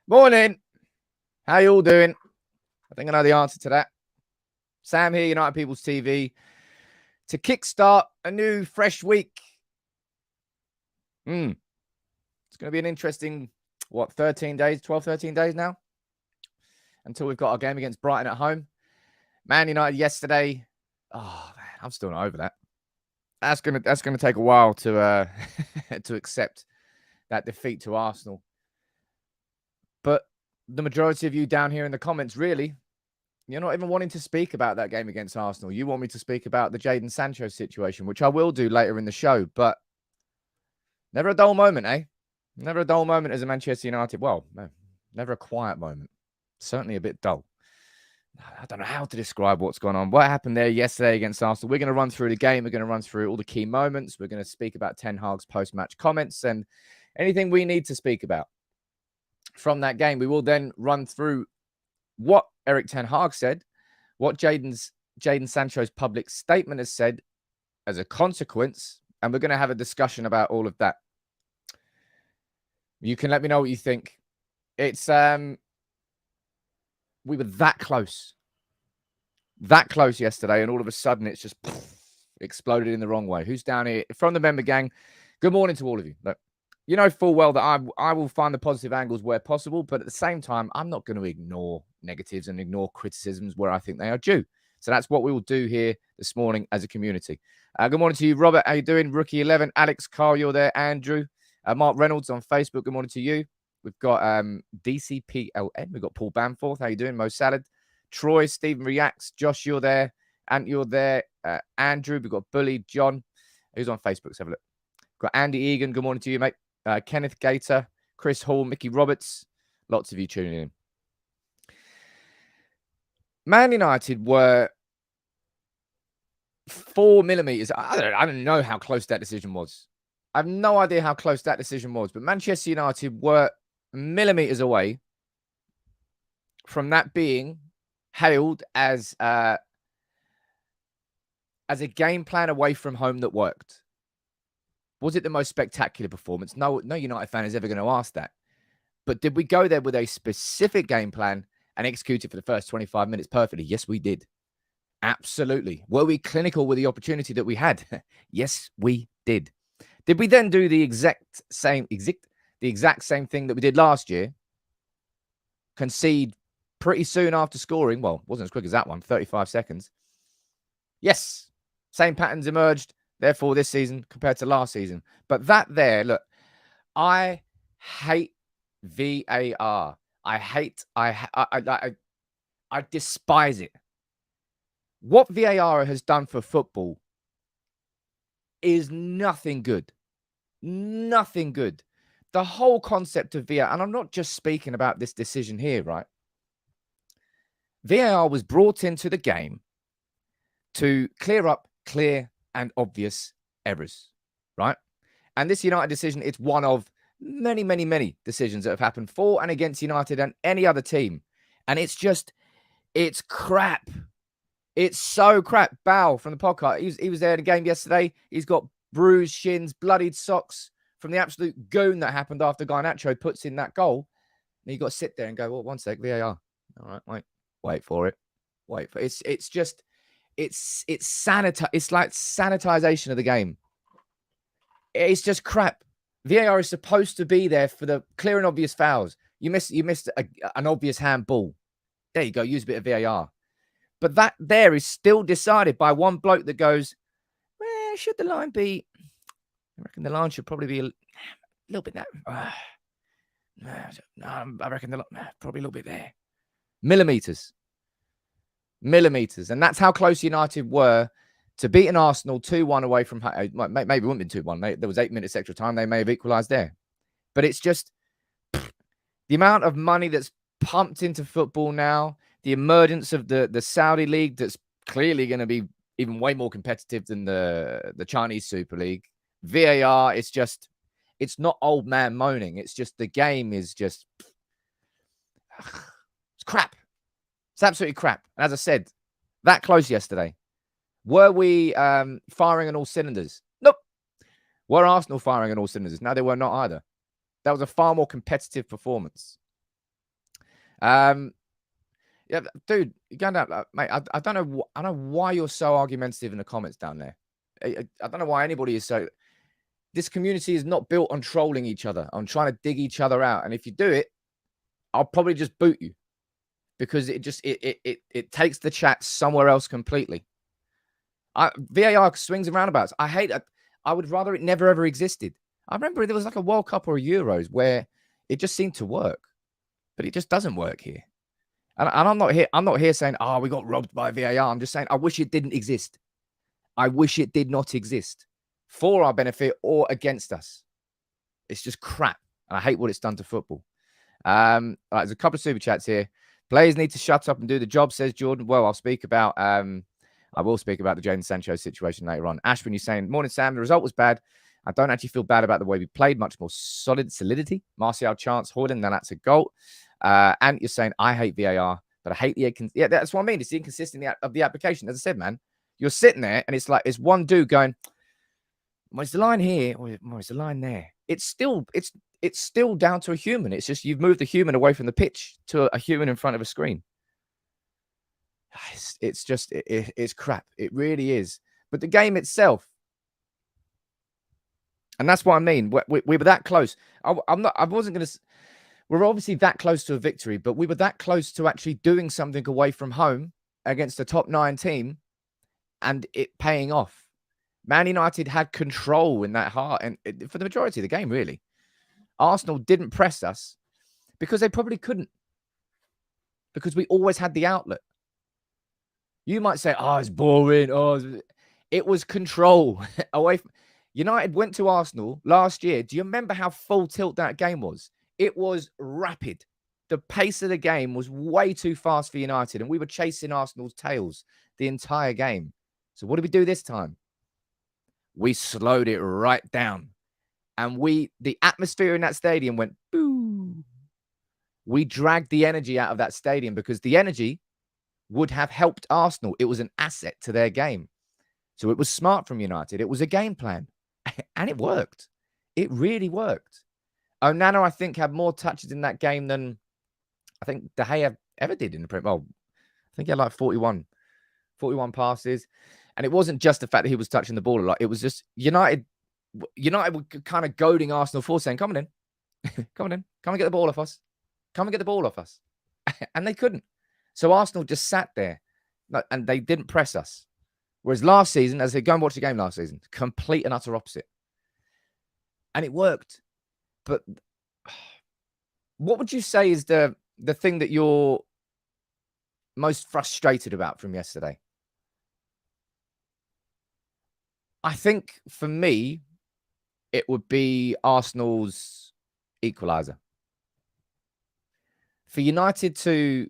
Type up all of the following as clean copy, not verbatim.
Morning. How you all doing? I think I know the answer to that. Sam here, United People's TV, to kickstart a new, fresh week. It's going to be an interesting, 13 days, 12, 13 days now, until we've got our game against Brighton at home. Man United yesterday. Oh, man, I'm still not over that. That's gonna take a while to to accept that defeat to Arsenal. But the majority of you down here in the comments, really, you're not even wanting to speak about that game against Arsenal. You want me to speak about the Jadon Sancho situation, which I will do later in the show. But never a dull moment, eh? Never a dull moment as a Manchester United. Well, no, never a quiet moment. Certainly a bit dull. I don't know how to describe what's going on. What happened there yesterday against Arsenal? We're going to run through the game. We're going to run through all the key moments. We're going to speak about Ten Hag's post-match comments and anything we need to speak about from that game. We will then run through what Erik Ten Hag said, what Jadon Sancho's public statement has said as a consequence, and we're going to have a discussion about all of that. You can let me know what you think. It's we were that close yesterday, and all of a sudden it's just exploded in the wrong way. Who's down here from the member gang? Good morning to all of you. Look, you know full well that I will find the positive angles where possible, but at the same time, I'm not going to ignore negatives and ignore criticisms where I think they are due. So that's what we will do here this morning as a community. Good morning to you, Robert. How you doing? Rookie 11, Alex, Carl, you're there. Andrew, Mark Reynolds on Facebook. Good morning to you. We've got DCPLN. We've got Paul Bamforth. How you doing? Mo Salad. Troy, Stephen Reacts. Josh, you're there. Ant, you're there. Andrew, we've got Bully. John, who's on Facebook? Let's have a look. Got Andy Egan. Good morning to you, mate. Kenneth Gator, Chris Hall, Mickey Roberts. Lots of you tuning in. Man United were 4 millimeters. I don't know how close that decision was. I have no idea how close that decision was, but Manchester United were millimeters away from that being hailed as a game plan away from home that worked. Was it the most spectacular performance? No United fan is ever going to ask that. But did we go there with a specific game plan and execute it for the first 25 minutes perfectly? Yes, we did. Absolutely. Were we clinical with the opportunity that we had? Yes, we did. Did we then do the exact same thing that we did last year? Concede pretty soon after scoring. Well, wasn't as quick as that one, 35 seconds. Yes, same patterns emerged, therefore, this season compared to last season. But that there, look, I hate VAR. I despise it. What VAR has done for football is nothing good. Nothing good. The whole concept of VAR, and I'm not just speaking about this decision here, right? VAR was brought into the game to clear up clear and obvious errors, right? And this United decision, it's one of many, many, many decisions that have happened for and against United and any other team. And it's crap. It's so crap. Bao from the podcast, he was there in the game yesterday. He's got bruised shins, bloodied socks from the absolute goon that happened after Garnacho puts in that goal. And you got to sit there and go, well, one sec, VAR. All right, wait for it. It's like sanitization of the game. It's just crap. VAR is supposed to be there for the clear and obvious fouls. You missed an obvious handball. There you go. Use a bit of VAR. But that there is still decided by one bloke that goes, where should the line be? I reckon the line should probably be a little bit there. I reckon probably a little bit there. Millimeters. And that's how close United were to beating Arsenal 2-1 away from home. Maybe it wouldn't have been 2-1. There was 8 minutes extra time. They may have equalised there. But it's just the amount of money that's pumped into football now, the emergence of the Saudi League that's clearly going to be even way more competitive than the Chinese Super League. VAR, it's not old man moaning. It's just the game is just it's crap. It's absolutely crap. And as I said, that close yesterday. Were we firing on all cylinders? Nope. Were Arsenal firing on all cylinders? No, they were not either. That was a far more competitive performance. Yeah, dude, you're going down, mate. I don't know. I don't know why you're so argumentative in the comments down there. I don't know why anybody is so. This community is not built on trolling each other, on trying to dig each other out. And if you do it, I'll probably just boot you because it takes the chat somewhere else completely. VAR swings and roundabouts. I hate it. I would rather it never ever existed. I remember there was like a World Cup or a Euros where it just seemed to work, but it just doesn't work here. And I'm not here. I'm not here saying, "Oh, we got robbed by VAR." I'm just saying, I wish it didn't exist. I wish it did not exist for our benefit or against us. It's just crap, and I hate what it's done to football. Right, there's a couple of super chats here. Players need to shut up and do the job, says Jordan. Well, I'll speak about. I will speak about the Jadon Sancho situation later on. Ashwin, you're saying, morning, Sam. The result was bad. I don't actually feel bad about the way we played. Much more solidity. Martial chance, Hojlund, then that's a goal. And you're saying, I hate VAR, but I hate the... Yeah, that's what I mean. It's the inconsistency of the application. As I said, man, you're sitting there and it's like, it's one dude going, well, it's the line here, or it's the line there. It's still down to a human. It's just you've moved the human away from the pitch to a human in front of a screen. It's just, it's crap. It really is. But the game itself, and that's what I mean. We were that close. I wasn't going to... We're obviously that close to a victory, but we were that close to actually doing something away from home against a top 9 team and it paying off. Man United had control in that heart and for the majority of the game, really. Arsenal didn't press us because they probably couldn't, because we always had the outlet. You might say, oh, it's boring. Oh, it was control away from... United went to Arsenal last year. Do you remember how full tilt that game was? It was rapid. The pace of the game was way too fast for United, and we were chasing Arsenal's tails the entire game. So what did we do this time? We slowed it right down. And the atmosphere in that stadium went, boo. We dragged the energy out of that stadium because the energy would have helped Arsenal. It was an asset to their game. So it was smart from United. It was a game plan. And it worked. It really worked. Onana, I think, had more touches in that game than I think De Gea ever did in the Premier. Well, I think he had like 41 passes. And it wasn't just the fact that he was touching the ball a lot. It was just United were kind of goading Arsenal for saying, come on in. Come on in. Come and get the ball off us. Come and get the ball off us. And they couldn't. So Arsenal just sat there and they didn't press us. Whereas last season, as they go and watch the game last season, complete and utter opposite. And it worked. But what would you say is the thing that you're most frustrated about from yesterday? I think for me, it would be Arsenal's equaliser. For United to...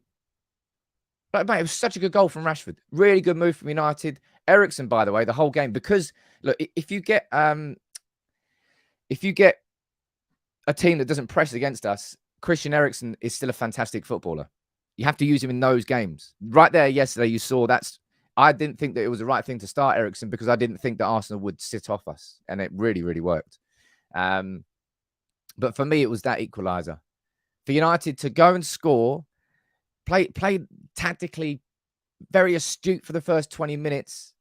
But mate, it was such a good goal from Rashford. Really good move from United. Eriksen, by the way, the whole game. Because, look, if you get a team that doesn't press against us, Christian Eriksen is still a fantastic footballer. You have to use him in those games. Right there yesterday, you saw that's... I didn't think that it was the right thing to start Eriksen because I didn't think that Arsenal would sit off us. And it really, really worked. But for me, it was that equaliser. For United to go and score, play tactically very astute for the first 20 minutes,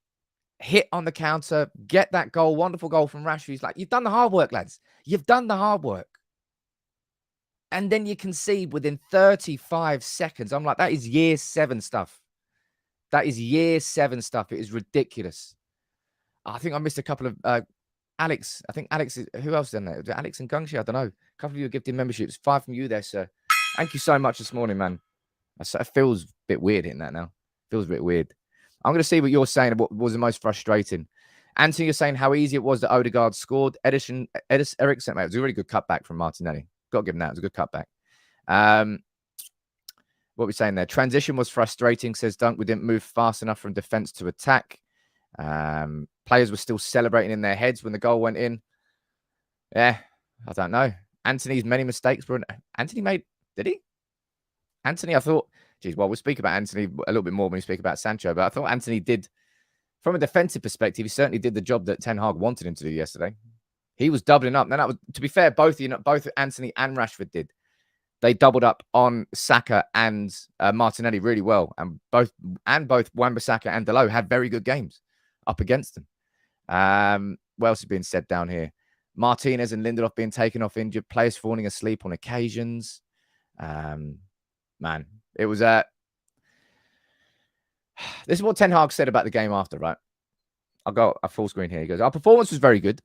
hit on the counter, get that goal, wonderful goal from Rashford. He's like, you've done the hard work, lads. You've done the hard work. And then you concede within 35 seconds. I'm like, that is year 7 stuff. That is year 7 stuff. It is ridiculous. I think I missed a couple of... Alex. I think Alex is... Who else done that? Alex and Gungshi? I don't know. A couple of you are gifting memberships. 5 from you there, sir. Thank you so much this morning, man. It feels a bit weird hitting that now. Feels a bit weird. I'm going to see what you're saying. What was the most frustrating? Anthony, you're saying how easy it was that Odegaard scored. Eriksen, mate, it was a really good cutback from Martinelli. Got to give him that. It was a good cutback. What are we saying there? Transition was frustrating, says Dunk. We didn't move fast enough from defense to attack. Players were still celebrating in their heads when the goal went in. Yeah, I don't know. Anthony's many mistakes were... Anthony made... Did he? Anthony, I thought... Geez, well, we'll speak about Anthony a little bit more when we speak about Sancho, but I thought Anthony did... From a defensive perspective, he certainly did the job that Ten Hag wanted him to do yesterday. He was doubling up. Now, that was, to be fair, both Anthony and Rashford did. they doubled up on Saka and Martinelli really well, and both Wan-Bissaka and Dalot had very good games up against them. What else is being said down here? Martinez and Lindelof being taken off injured, players falling asleep on occasions. Man, it was this is what Ten Hag said about the game after, right? I'll go a full screen here. He goes, our performance was very good.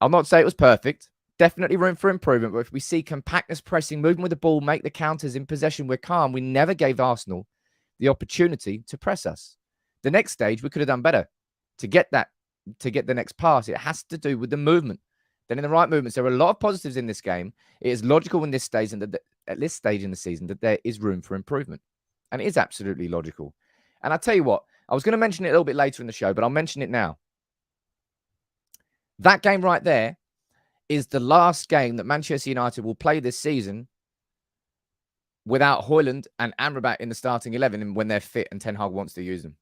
I'll not say it was perfect. Definitely room for improvement. But if we see compactness, pressing, movement with the ball, make the counters in possession, we're calm. We never gave Arsenal the opportunity to press us. The next stage, we could have done better to get the next pass. It has to do with the movement. Then in the right movements, there are a lot of positives in this game. It is logical in this stage and at this stage in the season that there is room for improvement. And it is absolutely logical. And I'll tell you what, I was going to mention it a little bit later in the show, but I'll mention it now. That game right there is the last game that Manchester United will play this season without Hojlund and Amrabat in the starting 11 when they're fit and Ten Hag wants to use them.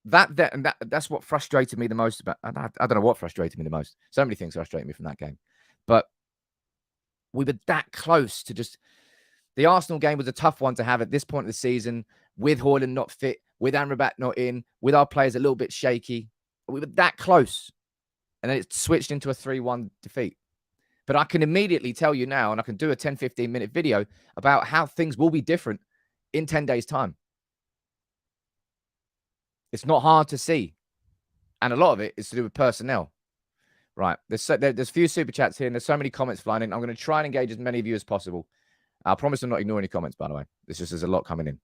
That's what frustrated me the most about. I don't know what frustrated me the most. So many things frustrated me from that game. But we were that close to just... The Arsenal game was a tough one to have at this point of the season, with Hojlund not fit, with Amrabat not in, with our players a little bit shaky. We were that close. And then it switched into a 3-1 defeat. But I can immediately tell you now, and I can do a 10, 15-minute video about how things will be different in 10 days' time. It's not hard to see. And a lot of it is to do with personnel. Right. There's a few super chats here, and there's so many comments flying in. I'm going to try and engage as many of you as possible. I promise I'm not ignoring any comments, by the way. There's a lot coming in.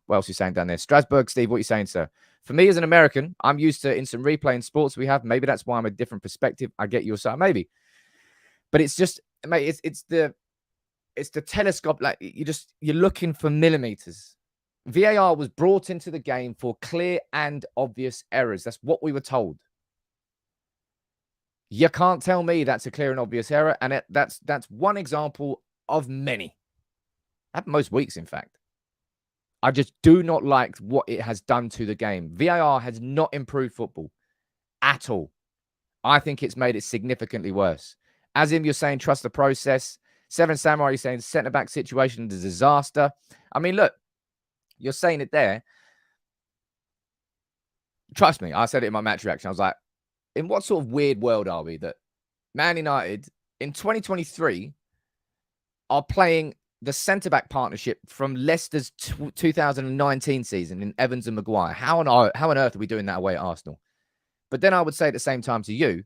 What else are you saying down there? Strasbourg, Steve, what are you saying, sir? For me as an American, I'm used to instant replay in sports we have. Maybe that's why I'm a different perspective. I get your side, maybe. But it's just, mate, it's the telescope. Like you're looking for millimeters. VAR was brought into the game for clear and obvious errors. That's what we were told. You can't tell me that's a clear and obvious error. And that's one example of many. Happened most weeks, in fact. I just do not like what it has done to the game. VAR has not improved football at all. I think it's made it significantly worse. Azim, you're saying trust the process. Seven Samurai, you're saying centre-back situation is a disaster. I mean, look, you're saying it there. Trust me, I said it in my match reaction. I was like, in what sort of weird world are we that Man United in 2023 are playing the centre-back partnership from Leicester's 2019 season in Evans and Maguire? How on earth are we doing that away at Arsenal? But then I would say at the same time to you,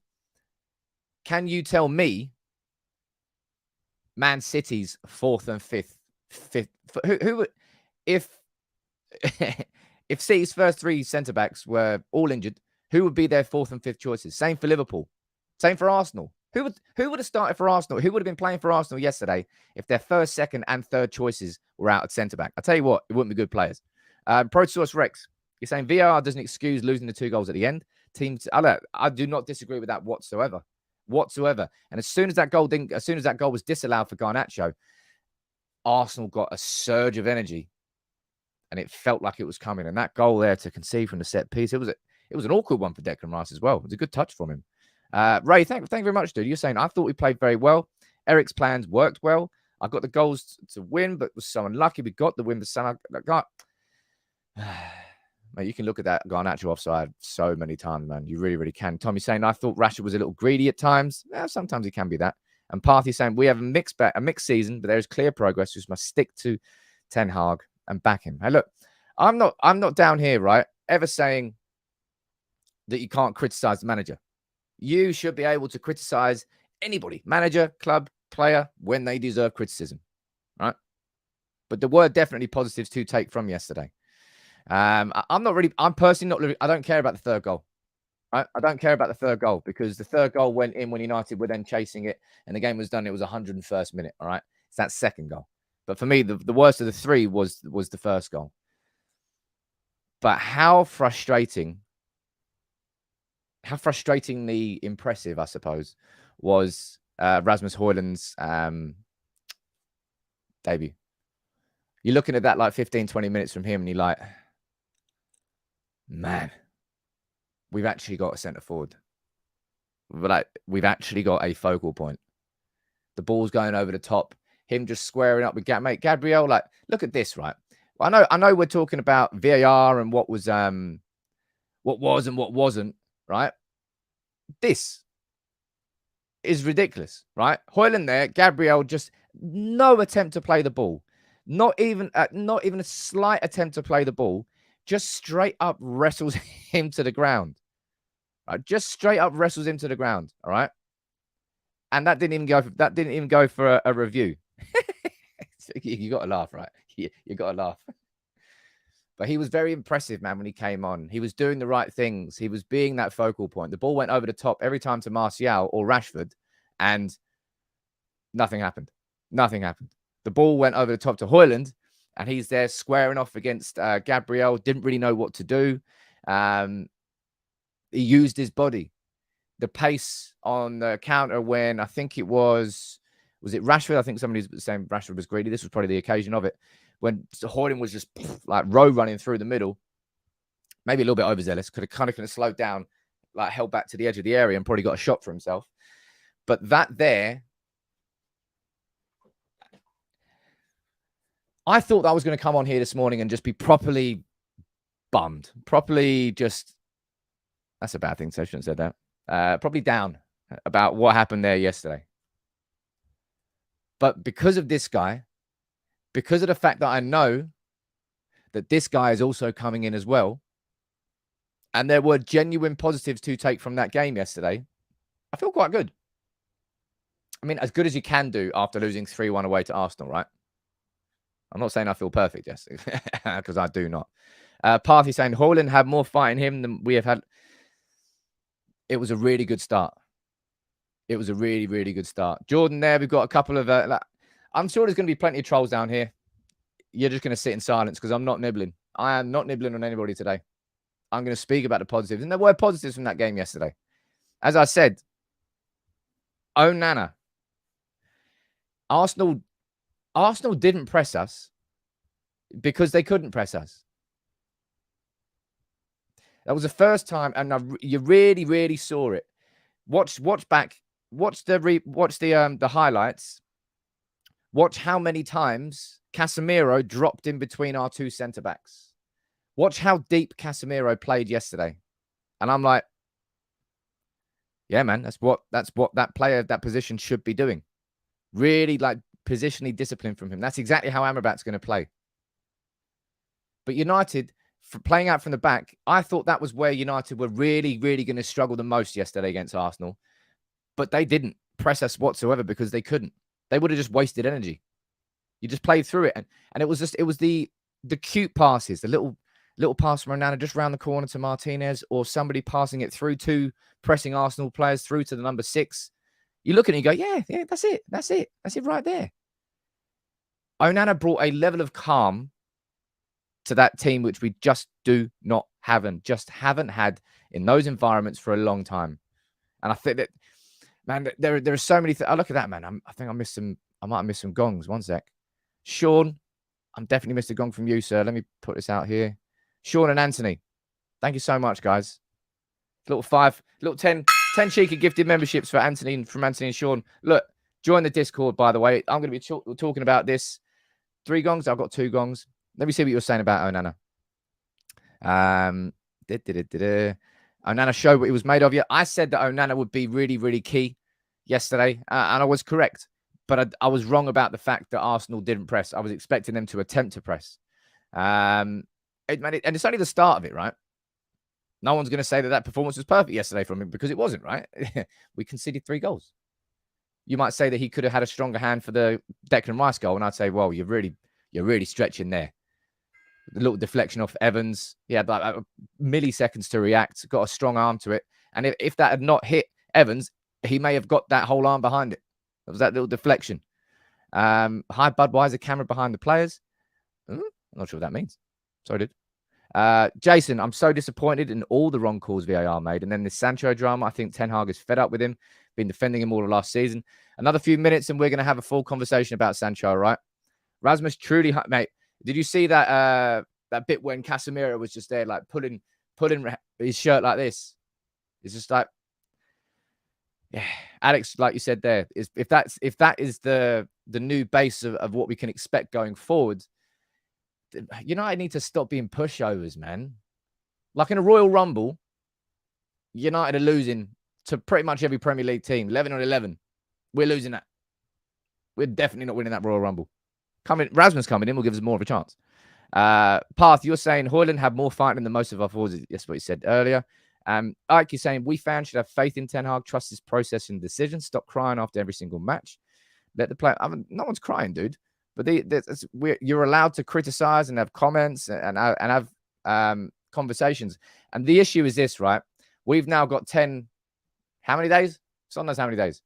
can you tell me Man City's fourth and fifth who if City's first three centre-backs were all injured, who would be their fourth and fifth choices? Same for Liverpool. Same for Arsenal. Who would have started for Arsenal? Who would have been playing for Arsenal yesterday if their first, second, and third choices were out at centre-back? I'll tell you what, it wouldn't be good players. ProSource Rex, you're saying VAR doesn't excuse losing the 2 goals at the end. Teams, I do not disagree with that whatsoever. And as soon as that goal was disallowed for Garnacho, Arsenal got a surge of energy, and it felt like it was coming. And that goal there to concede from the set piece, it was an awkward one for Declan Rice as well. It was a good touch from him. Ray, thank you very much, dude. You're saying, I thought we played very well. Eric's plans worked well. I got the goals to win, but was so unlucky. We got the win, but mate, you can look at that Garnacho offside so many times, man. You really, really can. Tommy saying, I thought Rashford was a little greedy at times. Yeah, sometimes he can be that. And Parthy saying, we have a mixed season, but there is clear progress. Just must stick to Ten Hag and back him. Hey, look, I'm not down here, right, ever saying that you can't criticize the manager. You should be able to criticize anybody, manager, club, player, when they deserve criticism, right? But there were definitely positives to take from yesterday. I'm personally not really, I don't care about the third goal. Right? I don't care about the third goal because the third goal went in when United were then chasing it and the game was done. It was 101st minute, all right? It's that second goal. But for me, the worst of the three was the first goal. But how frustratingly impressive, I suppose, was Rasmus Hojlund's debut. You're looking at that like 15, 20 minutes from him and you're like, man, we've actually got a centre forward. We've actually got a focal point. The ball's going over the top. him just squaring up with mate Gabriel. Like, look at this, right? I know we're talking about VAR and what was and what wasn't, right? This is ridiculous, right? Hojlund there, Gabriel just no attempt to play the ball, not even a slight attempt to play the ball, just straight up wrestles him to the ground, right? Just straight up wrestles him to the ground, all right? And that didn't even go for a review. You got to laugh, right? You got to laugh. But he was very impressive, man, when he came on. He was doing the right things. He was being that focal point. The ball went over the top every time to Martial or Rashford, and nothing happened. Nothing happened. The ball went over the top to Hojlund, and he's there squaring off against Gabriel. Didn't really know what to do. He used his body. The pace on the counter when I think it was it Rashford? I think somebody was saying Rashford was greedy. This was probably the occasion of it. When Hojlund was just like road running through the middle, maybe a little bit overzealous, could have slowed down, like held back to the edge of the area and probably got a shot for himself. But that there, I thought I was going to come on here this morning and just be properly bummed, properly just, that's a bad thing, so I shouldn't have said that, probably down about what happened there yesterday. But because of this guy, because of the fact that I know that this guy is also coming in as well, and there were genuine positives to take from that game yesterday, I feel quite good. I mean, as good as you can do after losing 3-1 away to Arsenal, right? I'm not saying I feel perfect, yes, because I do not. Parthy saying Hojlund had more fight in him than we have had. It was a really good start. It was a really, really good start. Jordan there, we've got a couple of... I'm sure there's going to be plenty of trolls down here. You're just going to sit in silence because I'm not nibbling. I am not nibbling on anybody today. I'm going to speak about the positives. And there were positives from that game yesterday. As I said, Onana. Arsenal didn't press us because they couldn't press us. That was the first time, and you really, really saw it. Watch back. Watch the highlights. Watch how many times Casemiro dropped in between our two centre-backs. Watch how deep Casemiro played yesterday. And I'm like, yeah, man, that's what that player, that position should be doing. Really, like, positionally disciplined from him. That's exactly how Amrabat's going to play. But United, for playing out from the back, I thought that was where United were really, really going to struggle the most yesterday against Arsenal. But they didn't press us whatsoever because they couldn't. They would have just wasted energy. You just played through it. And it was the cute passes, the little pass from Onana just round the corner to Martinez, or somebody passing it through to pressing Arsenal players through to the number 6. You look at it and you go, yeah, that's it. That's it right there. Onana brought a level of calm to that team, which we just do not have and just haven't had in those environments for a long time. And I think that, man, there are so many things. Oh, look at that, man. I think I missed some. I might have missed some gongs. One sec. Sean, I'm definitely missed a gong from you, sir. Let me put this out here. Sean and Anthony, thank you so much, guys. Little 10 cheeky gifted memberships for Anthony, from Anthony and Sean. Look, join the Discord, by the way. I'm going to be talking about this. 3 gongs. I've got 2 gongs. Let me see what you're saying about Onana. Onana showed what he was made of. Yeah, I said that Onana would be really, really key yesterday, and I was correct. But I was wrong about the fact that Arsenal didn't press. I was expecting them to attempt to press. And it's only the start of it, right? No one's going to say that performance was perfect yesterday from him, because it wasn't, right? We conceded 3 goals. You might say that he could have had a stronger hand for the Declan Rice goal, and I'd say, well, you're really stretching there. The little deflection off Evans. He had like milliseconds to react, got a strong arm to it. And if that had not hit Evans, he may have got that whole arm behind it. It was that little deflection. Hi, Budweiser, camera behind the players. I'm not sure what that means. Sorry, dude. Jason, I'm so disappointed in all the wrong calls VAR made. And then the Sancho drama, I think Ten Hag is fed up with him. Been defending him all of last season. Another few minutes and we're going to have a full conversation about Sancho, right? Rasmus truly, mate, did you see that bit when Casemiro was just there, like pulling his shirt like this? It's just like, Yeah, Alex, like you said there, is if that is the new base of what we can expect going forward, United need to stop being pushovers, man. Like in a Royal Rumble, United are losing to pretty much every Premier League team, 11 on 11. We're losing that. We're definitely not winning that Royal Rumble. Rasmus coming in will give us more of a chance. Path, you're saying Hojlund had more fighting than most of our forwards. That's what you said earlier. Ike, you're saying we fans should have faith in Ten Hag, trust his process and decisions, stop crying after every single match. Let the player. No one's crying, dude. But you're allowed to criticize and have comments and have conversations. And the issue is this, right? We've now got 10. How many days? Son knows how many days.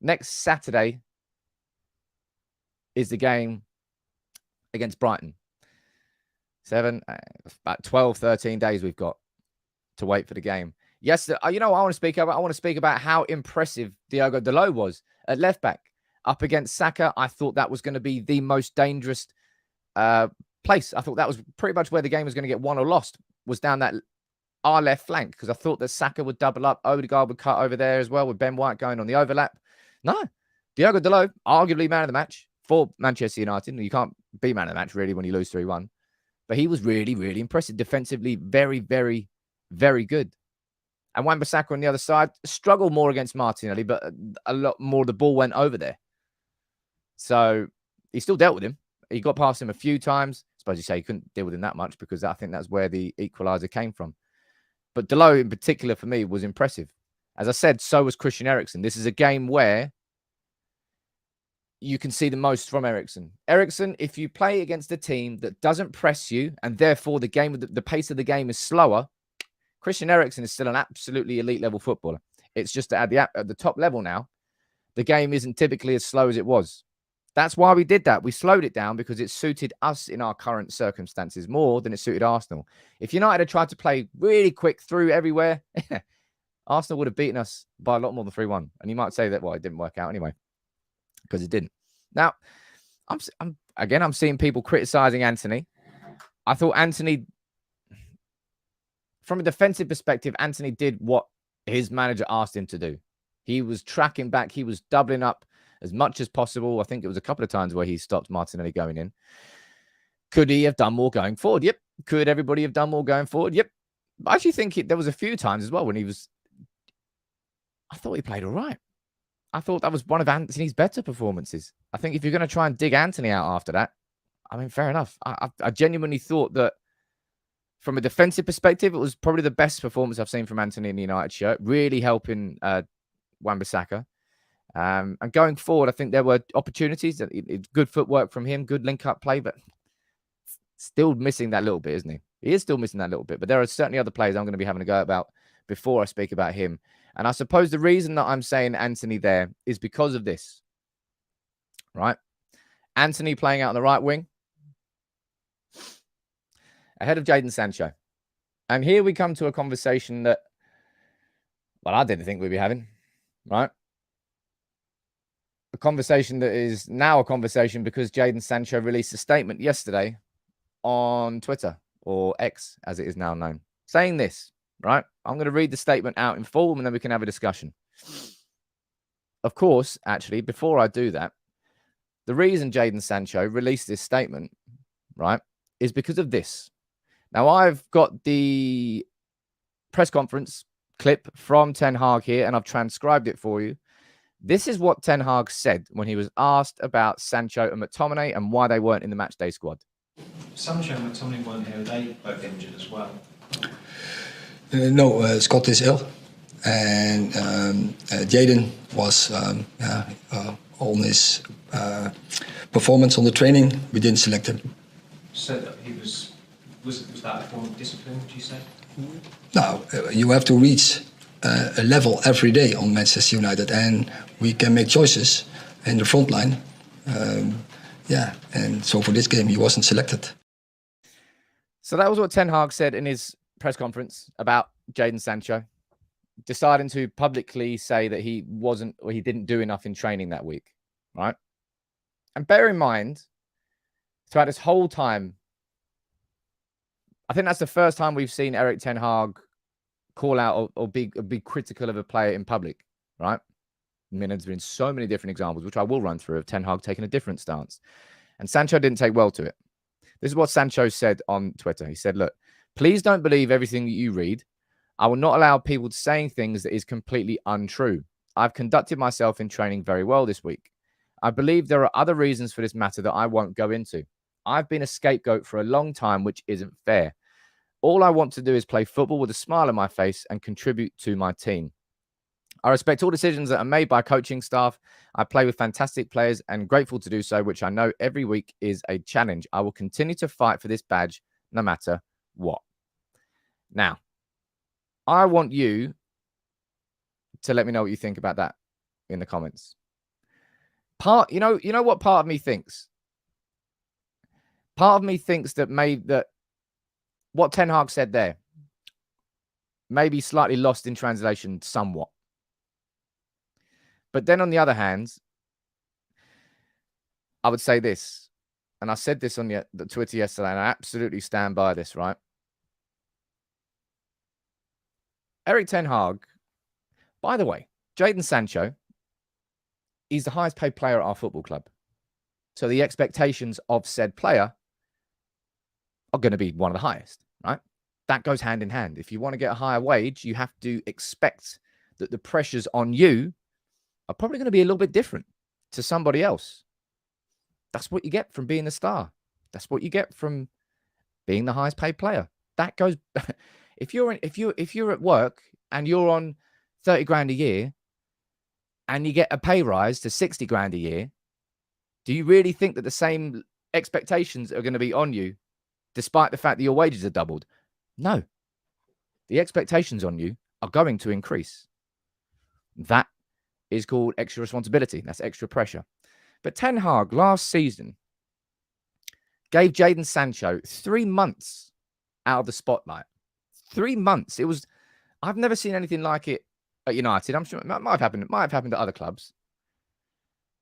Next Saturday is the game against Brighton. 7, about 12, 13 days we've got to wait for the game. Yes, you know what I want to speak about? I want to speak about how impressive Diogo Dalot was at left back. Up against Saka, I thought that was going to be the most dangerous place. I thought that was pretty much where the game was going to get won or lost, was down that our left flank, because I thought that Saka would double up, Odegaard would cut over there as well, with Ben White going on the overlap. No, Diogo Dalot, arguably man of the match for Manchester United. You can't be man of the match, really, when you lose 3-1. But he was really, really impressive. Defensively, very, very, very good. And Wan-Bissaka on the other side struggled more against Martinelli, but a lot more the ball went over there. So he still dealt with him. He got past him a few times. I suppose you say he couldn't deal with him that much because I think that's where the equaliser came from. But Dalot in particular for me was impressive. As I said, so was Christian Eriksen. This is a game where you can see the most from Eriksen. Eriksen, if you play against a team that doesn't press you and therefore the pace of the game is slower, Christian Eriksen is still an absolutely elite level footballer. It's just that at the top level now, the game isn't typically as slow as it was. That's why we did that. We slowed it down because it suited us in our current circumstances more than it suited Arsenal. If United had tried to play really quick through everywhere, Arsenal would have beaten us by a lot more than 3-1. And you might say that, well, it didn't work out anyway, because it didn't. Now, I'm seeing people criticizing Anthony. I thought Anthony, from a defensive perspective, Anthony did what his manager asked him to do. He was tracking back. He was doubling up as much as possible. I think it was a couple of times where he stopped Martinelli going in. Could he have done more going forward? Yep. Could everybody have done more going forward? Yep. I actually think there was a few times as well when I thought he played all right. I thought that was one of Anthony's better performances. I think if you're going to try and dig Anthony out after that, I mean, fair enough. I genuinely thought that from a defensive perspective, it was probably the best performance I've seen from Anthony in the United shirt, really helping Wan-Bissaka. And going forward, I think there were opportunities, good footwork from him, good link-up play, but still missing that little bit, isn't he? He is still missing that little bit, but there are certainly other players I'm going to be having a go about before I speak about him. And I suppose the reason that I'm saying Anthony there is because of this, right? Anthony playing out on the right wing ahead of Jadon Sancho. And here we come to a conversation that, well, I didn't think we'd be having, right? A conversation that is now a conversation because Jadon Sancho released a statement yesterday on Twitter, or X as it is now known, saying this, right? I'm going to read the statement out in full and then we can have a discussion. Of course, actually, before I do that, the reason Jadon Sancho released this statement, right, is because of this. Now, I've got the press conference clip from Ten Hag here and I've transcribed it for you. This is what Ten Hag said when he was asked about Sancho and McTominay and why they weren't in the matchday squad. Sancho and McTominay weren't here. Were they both injured as well? No, Scott is ill. And Jadon was on his performance on the training. We didn't select him. So that he was that a form of discipline, would you say? No, you have to reach a level every day on Manchester United, and we can make choices in the front line. And so for this game, he wasn't selected. So that was what Ten Hag said in his press conference about Jadon Sancho, deciding to publicly say that he wasn't, or he didn't do enough in training that week, right? And bear in mind, throughout this whole time, I think that's the first time we've seen Erik Ten Hag call out or be critical of a player in public, right? I mean, there's been so many different examples, which I will run through, of Ten Hag taking a different stance. And Sancho didn't take well to it. This is what Sancho said on Twitter. He said, look, please don't believe everything that you read. I will not allow people saying things that is completely untrue. I've conducted myself in training very well this week. I believe there are other reasons for this matter that I won't go into. I've been a scapegoat for a long time, which isn't fair. All I want to do is play football with a smile on my face and contribute to my team. I respect all decisions that are made by coaching staff. I play with fantastic players and grateful to do so, which I know every week is a challenge. I will continue to fight for this badge no matter what. Now, I want you to let me know what you think about that in the comments. You know what part of me thinks? Part of me thinks that what Ten Hag said there may be slightly lost in translation somewhat. But then on the other hand, I would say this, and I said this on the Twitter yesterday, and I absolutely stand by this, right? Erik Ten Hag, by the way, Jadon Sancho, he's the highest paid player at our football club. So the expectations of said player are going to be one of the highest, right? That goes hand in hand. If you want to get a higher wage, you have to expect that the pressures on you are probably going to be a little bit different to somebody else. That's what you get from being a star. That's what you get from being the highest paid player. That goes. If you're at work and you're on 30 grand a year and you get a pay rise to 60 grand a year, do you really think that the same expectations are going to be on you, despite the fact that your wages are doubled? No. The expectations on you are going to increase. That is called extra responsibility. That's extra pressure. But Ten Hag last season gave Jadon Sancho 3 months out of the spotlight. 3 months. I've never seen anything like it at United. I'm sure it might have happened. It might have happened at other clubs.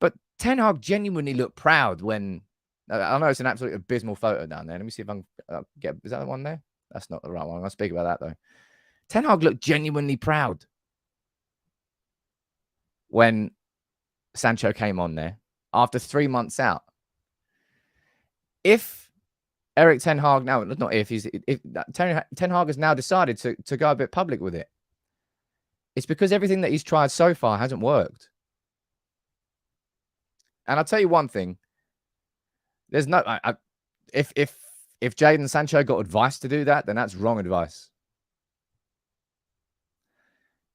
But Ten Hag genuinely looked proud when, I know it's an absolutely abysmal photo down there. Let me see if I can is that the one there? That's not the right one. I'm going to speak about that though. Ten Hag looked genuinely proud when Sancho came on there after 3 months out. If Erik Ten Hag now, not if Ten Hag has now decided to go a bit public with it, it's because everything that he's tried so far hasn't worked. And I'll tell you one thing: there's no if Jadon Sancho got advice to do that, then that's wrong advice,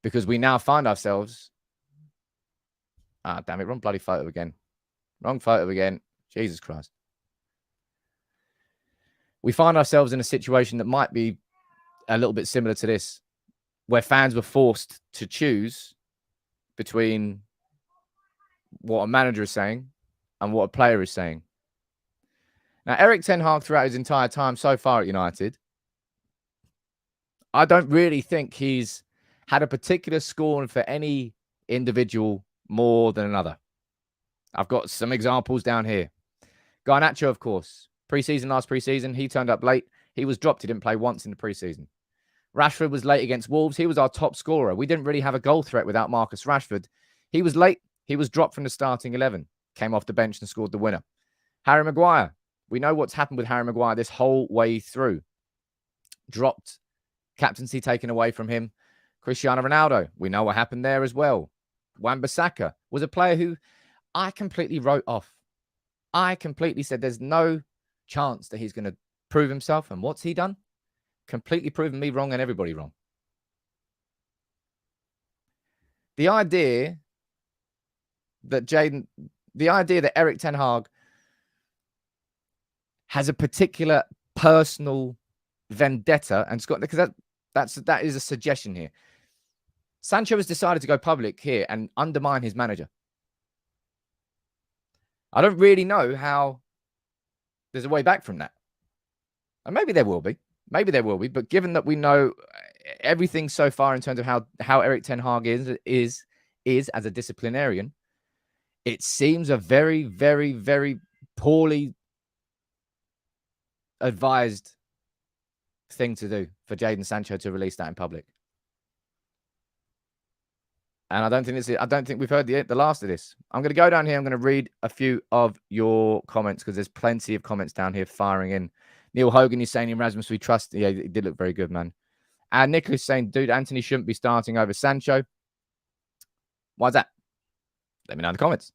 because we now find ourselves. Damn it! Wrong bloody photo again. Wrong photo again. Jesus Christ. We find ourselves in a situation that might be a little bit similar to this, where fans were forced to choose between what a manager is saying and what a player is saying. Now, Erik Ten Hag, throughout his entire time so far at United, I don't really think he's had a particular scorn for any individual more than another. I've got some examples down here. Garnacho, of course. Last preseason, he turned up late. He was dropped. He didn't play once in the preseason. Rashford was late against Wolves. He was our top scorer. We didn't really have a goal threat without Marcus Rashford. He was late. He was dropped from the starting 11. Came off the bench and scored the winner. Harry Maguire. We know what's happened with Harry Maguire this whole way through. Dropped. Captaincy taken away from him. Cristiano Ronaldo. We know what happened there as well. Wan-Bissaka was a player who I completely wrote off. I completely said there's no chance that he's going to prove himself. And what's he done? Completely proven me wrong and everybody wrong. The idea that Erik Ten Hag has a particular personal vendetta, and Scott, because that is a suggestion here. Sancho has decided to go public here and undermine his manager. I don't really know how there's a way back from that. And maybe there will be. But given that we know everything so far in terms of how Erik Ten Hag is as a disciplinarian, it seems a very, very, very poorly advised thing to do for Jadon Sancho to release that in public. And I don't think we've heard the last of this. I'm going to go down here. I'm going to read a few of your comments because there's plenty of comments down here firing in. Neil Hogan, you're saying in Rasmus, we trust. Yeah, he did look very good, man. And Nicholas saying, dude, Anthony shouldn't be starting over Sancho. Why's that? Let me know in the comments.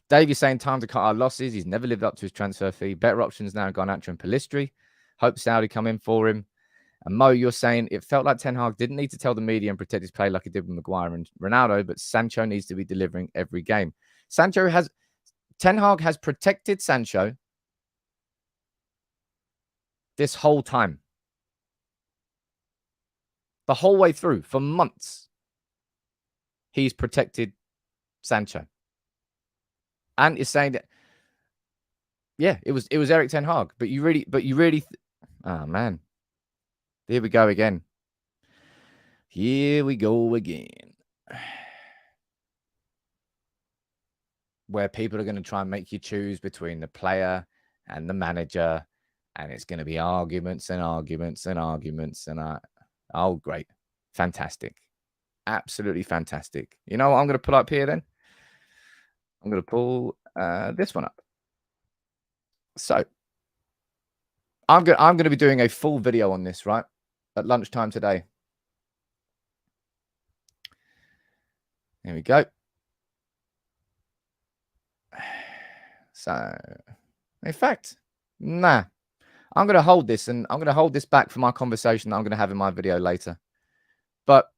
Dave, you're saying time to cut our losses. He's never lived up to his transfer fee. Better options now gone out and Pellistri. Hope Saudi come in for him. And Mo, you're saying it felt like Ten Hag didn't need to tell the media and protect his play like he did with Maguire and Ronaldo, but Sancho needs to be delivering every game. Ten Hag has protected Sancho this whole time. The whole way through, for months, he's protected Sancho. And is saying that, yeah, it was Erik Ten Hag, but you really, oh man. Here we go again. Here we go again. Where people are going to try and make you choose between the player and the manager. And it's going to be arguments and arguments and arguments. And oh, great. Fantastic. Absolutely fantastic. You know what I'm going to pull up here then? I'm going to pull this one up. So I'm going to be doing a full video on this, right? At lunchtime today. Here we go. So, in fact, nah. I'm going to hold this and I'm going to hold this back for my conversation that I'm going to have in my video later. But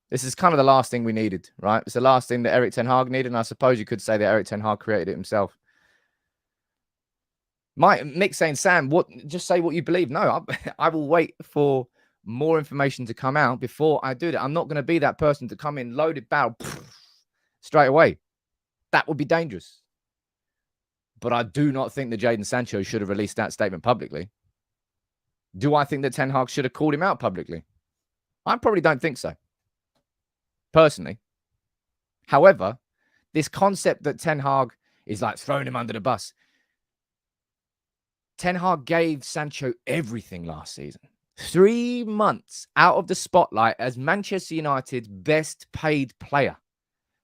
this is kind of the last thing we needed, right? It's the last thing that Erik Ten Hag needed. And I suppose you could say that Erik Ten Hag created it himself. Mick saying, Sam, just say what you believe. No, I will wait for more information to come out before I do that. I'm not going to be that person to come in loaded barrel straight away. That would be dangerous. But I do not think that Jadon Sancho should have released that statement publicly. Do I think that Ten Hag should have called him out publicly? I probably don't think so. Personally. However, this concept that Ten Hag is like throwing him under the bus. Ten Hag gave Sancho everything last season. 3 months out of the spotlight as Manchester United's best paid player.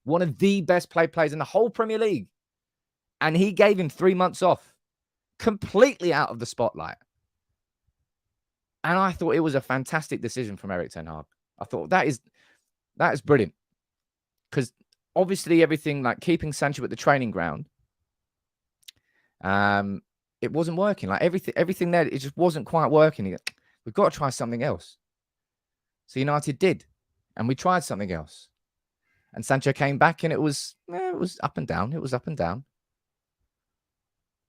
One of the best paid players in the whole Premier League. And he gave him 3 months off. Completely out of the spotlight. And I thought it was a fantastic decision from Erik Ten Hag. I thought that is brilliant. Because obviously everything like keeping Sancho at the training ground, it wasn't working. Like everything there, it just wasn't quite working. We've got to try something else. So United did. And we tried something else. And Sancho came back and it was up and down. It was up and down.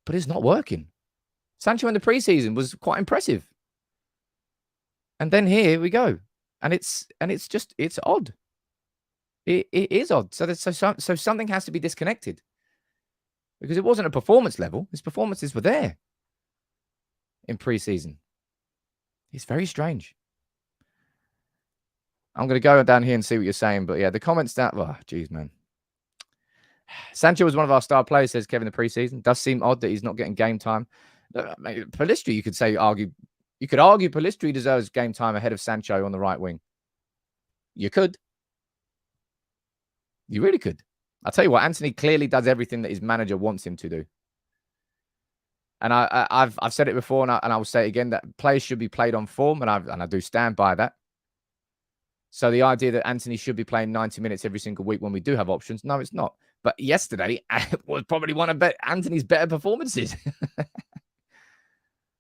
But it's not working. Sancho in the preseason was quite impressive. And then here we go. And it's odd. It is odd. So something has to be disconnected. Because it wasn't a performance level. His performances were there in preseason. It's very strange. I'm going to go down here and see what you're saying. But yeah, the comments that... Oh, geez, man. Sancho was one of our star players, says Kevin, in the preseason. Does seem odd that he's not getting game time. Pellistri, you could argue Pellistri deserves game time ahead of Sancho on the right wing. You could. You really could. I'll tell you what, Anthony clearly does everything that his manager wants him to do. And I've said it before, and I will say it again, that players should be played on form, and I do stand by that. So the idea that Anthony should be playing 90 minutes every single week when we do have options, no, it's not. But yesterday was probably one of Anthony's better performances.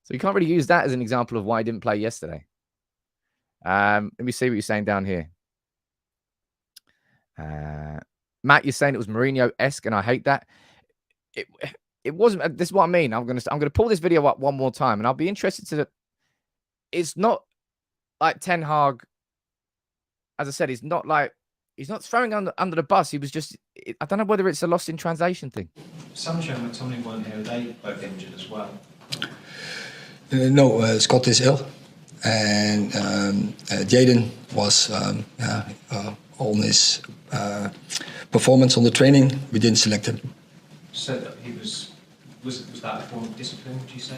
So you can't really use that as an example of why he didn't play yesterday. Let me see what you're saying down here. Matt, you're saying it was Mourinho-esque, and I hate that. It wasn't. This is what I mean. I'm gonna pull this video up one more time, and I'll be interested to. It's not like Ten Hag. As I said, he's not throwing under the bus. He was just. I don't know whether it's a lost in translation thing. Sancho and McTominay weren't here. They both injured as well. No, Scott is ill, and Jadon was on his performance on the training. We didn't select him. So that he was that a form of discipline, would you say?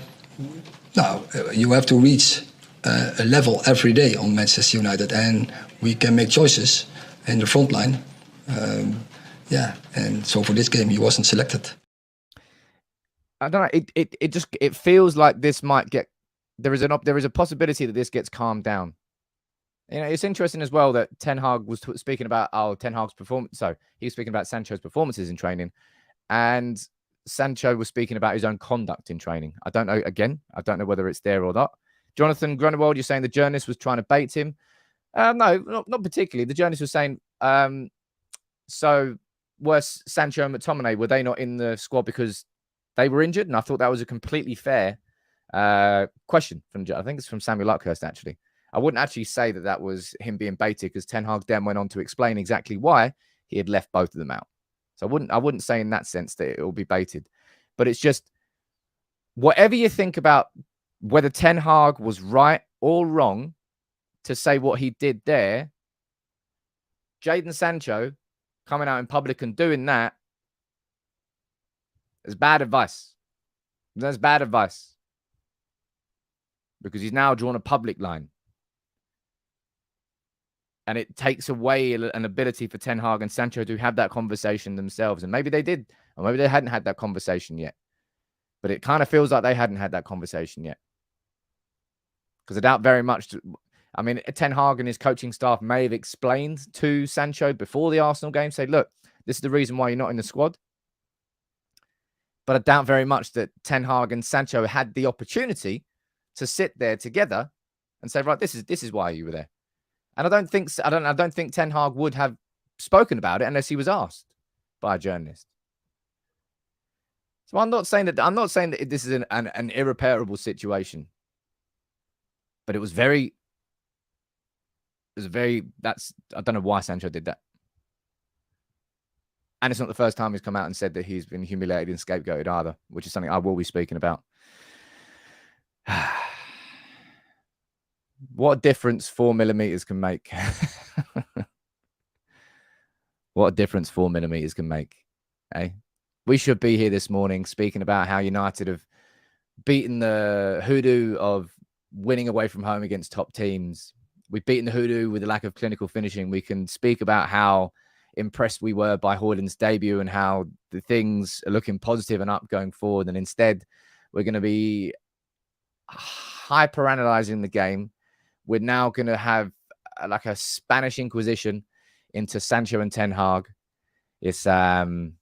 No, you have to reach a level every day on Manchester United, and we can make choices. in the front line. And so for this game, he wasn't selected. I don't know. It feels like this might get. There is a possibility that this gets calmed down. You know, it's interesting as well that Ten Hag was speaking about Ten Hag's performance. So he was speaking about Sancho's performances in training, and Sancho was speaking about his own conduct in training. I don't know. Again, I don't know whether it's there or not. Jonathan Grunewald, you're saying the journalist was trying to bait him. No, not particularly. The journalist was saying, so were Sancho and McTominay, were they not in the squad because they were injured? And I thought that was a completely fair question from, I think it's from Samuel Luckhurst, actually. I wouldn't actually say that was him being baited, because Ten Hag then went on to explain exactly why he had left both of them out. So I wouldn't say in that sense that it will be baited. But it's just, whatever you think about whether Ten Hag was right or wrong to say what he did there, Jadon Sancho coming out in public and doing that is bad advice. That's bad advice. Because he's now drawn a public line. And it takes away an ability for Ten Hag and Sancho to have that conversation themselves. And maybe they did, or maybe they hadn't had that conversation yet. But it kind of feels like they hadn't had that conversation yet. Because I doubt very much. I mean, Ten Hag and his coaching staff may have explained to Sancho before the Arsenal game, say, look, this is the reason why you're not in the squad. But I doubt very much that Ten Hag and Sancho had the opportunity to sit there together and say, right, this is why you were there. And I don't think Ten Hag would have spoken about it unless he was asked by a journalist. So I'm not saying that this is an irreparable situation. But I don't know why Sancho did that. And it's not the first time he's come out and said that he's been humiliated and scapegoated either, which is something I will be speaking about. What difference 4mm can make. What a difference 4mm can make. Eh? We should be here this morning speaking about how United have beaten the hoodoo of winning away from home against top teams. We've beaten the hoodoo with the lack of clinical finishing. We can speak about how impressed we were by Hojlund's debut and how the things are looking positive and up going forward. And instead, we're going to be hyper-analyzing the game. We're now going to have like a Spanish Inquisition into Sancho and Ten Hag. It's I'll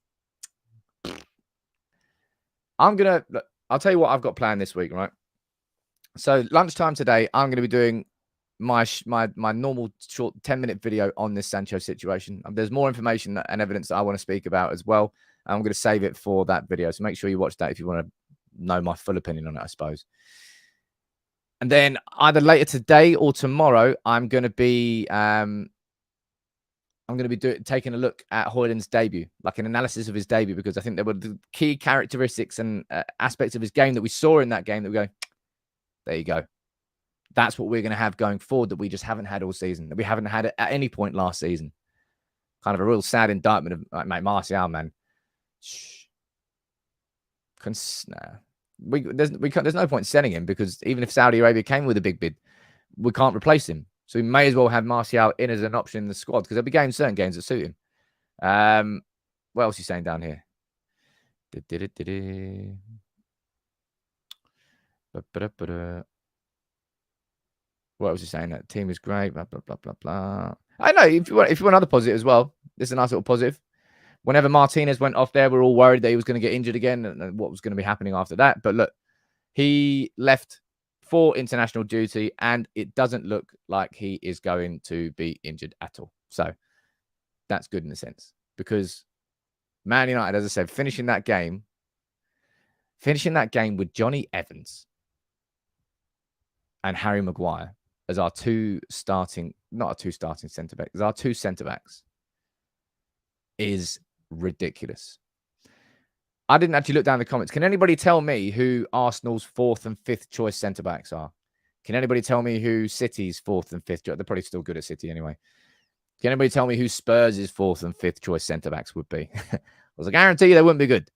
tell you what I've got planned this week, right? So lunchtime today, I'm going to be doing my normal short 10-minute video on this Sancho situation. There's more information and evidence that I want to speak about as well. I'm going to save it for that video. So make sure you watch that if you want to know my full opinion on it, I suppose. And then either later today or tomorrow, I'm going to be taking a look at Hojlund's debut, like an analysis of his debut, because I think there were the key characteristics and aspects of his game that we saw in that game that we go, there you go. That's what we're going to have going forward that we just haven't had all season, that we haven't had it at any point last season. Kind of a real sad indictment of like, Martial, man. There's no point selling him, because even if Saudi Arabia came with a big bid, we can't replace him. So we may as well have Martial in as an option in the squad, because there'll be certain games that suit him. What else are you saying down here? What was he saying? That team is great. Blah blah blah blah blah. I know if you want another positive as well. This is a nice little positive. Whenever Martinez went off there, we're all worried that he was going to get injured again and what was going to be happening after that. But look, he left for international duty, and it doesn't look like he is going to be injured at all. So that's good in a sense, because Man United, as I said, finishing that game with Johnny Evans and Harry Maguire as our two starting centre-backs, as our two centre-backs is ridiculous. I didn't actually look down the comments. Can anybody tell me who Arsenal's 4th and 5th choice centre-backs are? Can anybody tell me who City's 4th and 5th? They're probably still good at City anyway. Can anybody tell me who Spurs' 4th and 5th choice centre-backs would be? Because I guarantee you they wouldn't be good.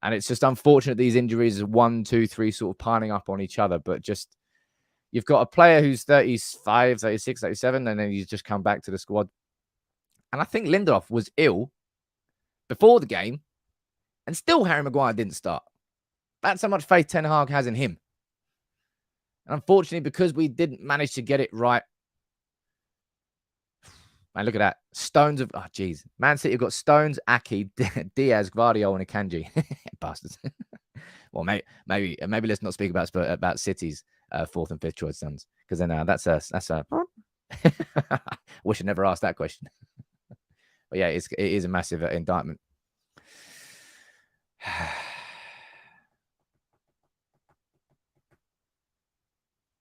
And it's just unfortunate these injuries are 1, 2, 3 sort of piling up on each other. But just, you've got a player who's 35, 36, 37, and then he's just come back to the squad. And I think Lindelof was ill before the game, and still Harry Maguire didn't start. That's how much faith Ten Hag has in him. And unfortunately, because we didn't manage to get it right, man, look at that. Stones of, oh, geez. Man City have got Stones, Aki, Diaz, Guardiola, and Akanji. Bastards. Well, maybe let's not speak about City's fourth and fifth choice sons, because then that's a. Wish I never asked that question. But yeah, it is a massive indictment.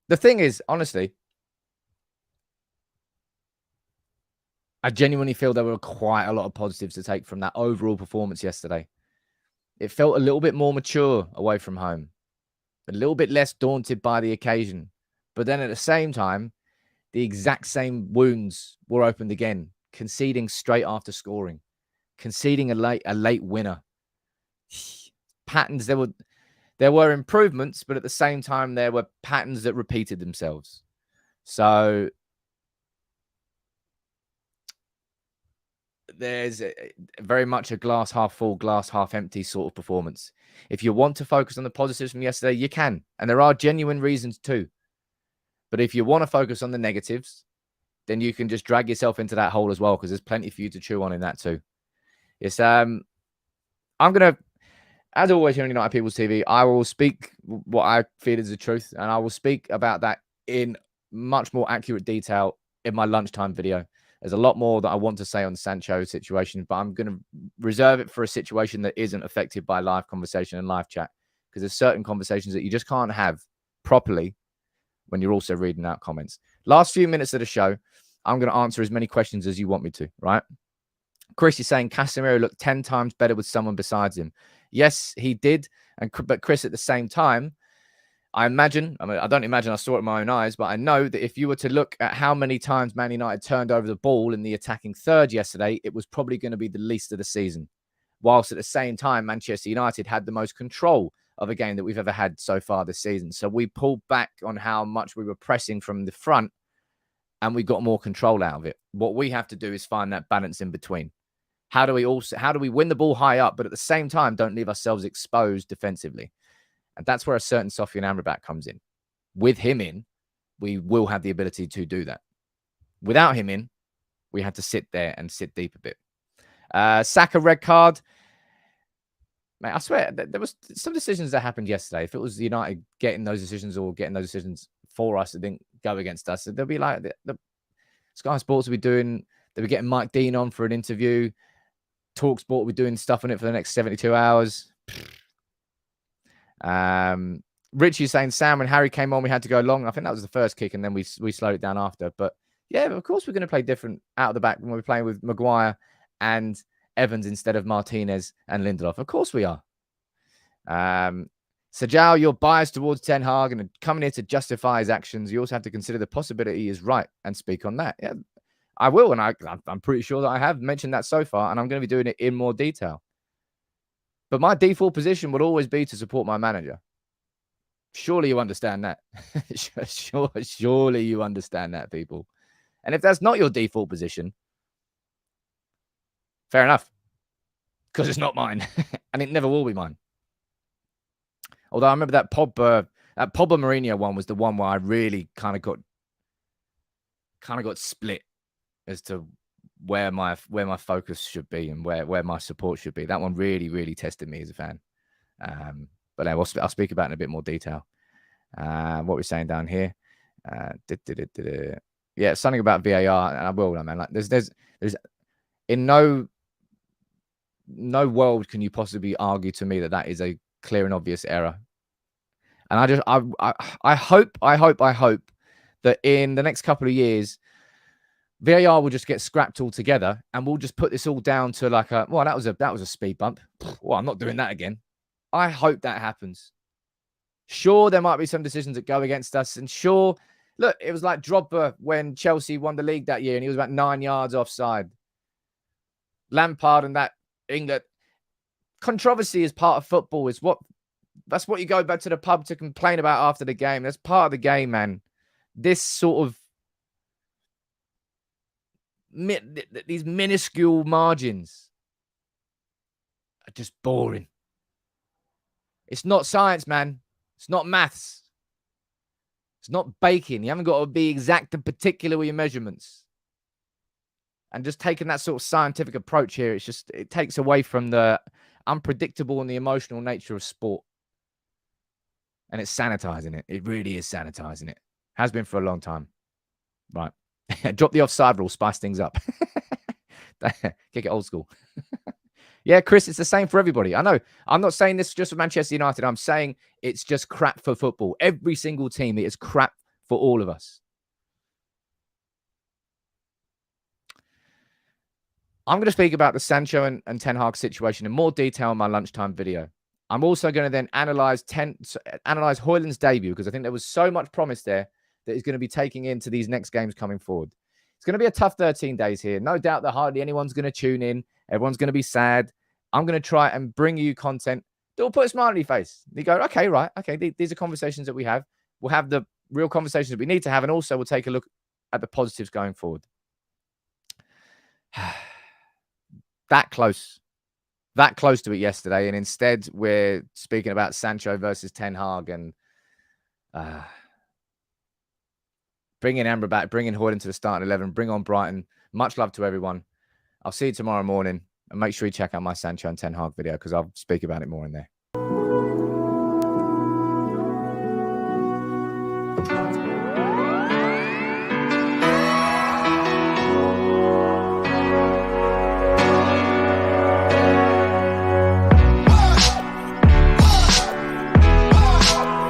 The thing is, honestly, I genuinely feel there were quite a lot of positives to take from that overall performance yesterday. It felt a little bit more mature away from home, a little bit less daunted by the occasion. But then at the same time, the exact same wounds were opened again, conceding straight after scoring, conceding a late winner. Patterns, there were improvements, but at the same time, there were patterns that repeated themselves. So there's very much a glass half full, glass half empty sort of performance. If you want to focus on the positives from yesterday, you can. And there are genuine reasons too. But if you want to focus on the negatives, then you can just drag yourself into that hole as well, because there's plenty for you to chew on in that too. Yes, I'm going to, as always here on United People's TV, I will speak what I feel is the truth, and I will speak about that in much more accurate detail in my lunchtime video. There's a lot more that I want to say on the Sancho situation, but I'm going to reserve it for a situation that isn't affected by live conversation and live chat, because there's certain conversations that you just can't have properly when you're also reading out comments. Last few minutes of the show, I'm going to answer as many questions as you want me to, right? Chris is saying Casemiro looked 10 times better with someone besides him. Yes, he did. But Chris, at the same time, I don't imagine I saw it with my own eyes, but I know that if you were to look at how many times Man United turned over the ball in the attacking third yesterday, it was probably going to be the least of the season. Whilst at the same time, Manchester United had the most control of a game that we've ever had so far this season. So we pulled back on how much we were pressing from the front, and we got more control out of it. What we have to do is find that balance in between. How do we win the ball high up, but at the same time, don't leave ourselves exposed defensively? And that's where a certain Sofian Amrabat comes in. With him in, we will have the ability to do that. Without him in, we had to sit there and sit deep a bit. Saka red card. Mate, I swear, there was some decisions that happened yesterday. If it was United getting those decisions or getting those decisions for us that didn't go against us, there'll be like the Sky Sports will be doing, they'll be getting Mike Dean on for an interview. TalkSport will be doing stuff on it for the next 72 hours. Richie's saying, Sam, when Harry came on, we had to go long. I think that was the first kick, and then we slowed it down after. But yeah, of course, we're going to play different out of the back when we're playing with Maguire and Evans instead of Martinez and Lindelof. Of course we are. Sajal, you're biased towards Ten Hag and coming here to justify his actions. You also have to consider the possibility he is right and speak on that. Yeah, I will, and I'm pretty sure that I have mentioned that so far, and I'm going to be doing it in more detail. But my default position would always be to support my manager. Surely you understand that. Surely you understand that, people. And if that's not your default position, fair enough. Because it's not mine. And it never will be mine. Although I remember that Pogba Mourinho one was the one where I really kind of got split as to where my focus should be and where my support should be. That one really, really tested me as a fan. But I'll speak about it in a bit more detail. What we're saying down here. Yeah, something about VAR, and I will, man. Like there's in no world can you possibly argue to me that is a clear and obvious error. And I hope that in the next couple of years, VAR will just get scrapped altogether, and we'll just put this all down to like that was a speed bump. Well, I'm not doing that again. I hope that happens. Sure, there might be some decisions that go against us, and sure, look, it was like Drogba when Chelsea won the league that year, and he was about 9 yards offside. Lampard and that England controversy is part of football. That's what you go back to the pub to complain about after the game. That's part of the game, man. This sort of these minuscule margins are just boring. It's not science, man. It's not maths. It's not baking. You haven't got to be exact and particular with your measurements. And just taking that sort of scientific approach here, it takes away from the unpredictable and the emotional nature of sport. And it's sanitizing it. It really is sanitizing it. Has been for a long time. Right. Drop the offside rule, spice things up. Kick it old school. Yeah, Chris, it's the same for everybody. I know. I'm not saying this just for Manchester United. I'm saying it's just crap for football. Every single team, it is crap for all of us. I'm going to speak about the Sancho and Ten Hag situation in more detail in my lunchtime video. I'm also going to then analyze Hojlund's debut, because I think there was so much promise there that he's going to be taking into these next games coming forward. It's going to be a tough 13 days here. No doubt that hardly anyone's going to tune in. Everyone's going to be sad. I'm going to try and bring you content that will put a smile on your face. You go, okay, right. Okay, these are conversations that we have. We'll have the real conversations that we need to have, and also we'll take a look at the positives going forward. That close to it yesterday, and instead we're speaking about Sancho versus Ten Hag and bringing Amber back, bringing Hojlund to the starting 11, bring on Brighton. Much love to everyone. I'll see you tomorrow morning, and make sure you check out my Sancho and Ten Hag video, because I'll speak about it more in there.